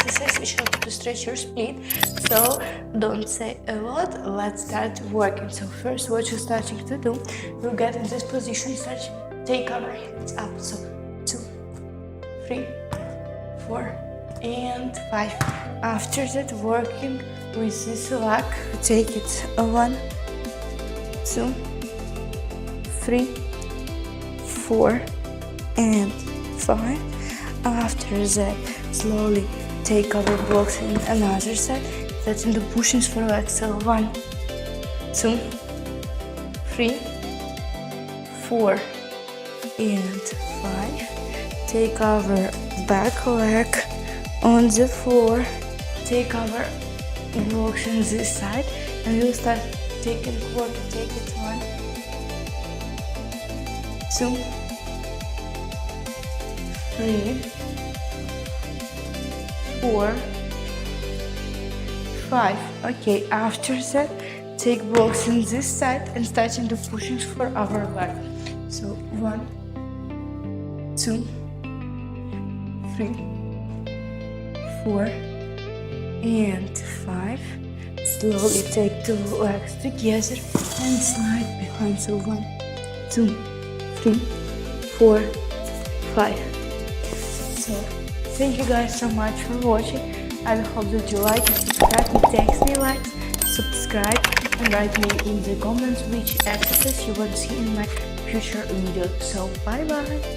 exercise which helps to stretch your split. So don't say a lot, let's start working. So first what you're starting to do, you get in this position, start, take our hands up. So 2, 3, 4, and 5. After that, working with this leg, take it 1, 2, 3, 4, and 5. After that, slowly take our blocks in another side. That's in the pushings for legs. So 1, 2, 3, 4, and 5. Take our back leg on the floor. Take our blocks on this side, and we'll start taking work. Take it 1, 2, 3, 4, 5. Okay, after that, take blocks on this side and starting the pushings for our leg. So 1, 2, 3, 4, and 5. Slowly take the legs together and slide behind. So 1, 2, 3, 4, 5. So thank you guys so much for watching. I hope that you like it. Subscribe me, text me likes, subscribe, and write me in the comments which exercise you want to see in my future videos. So bye bye.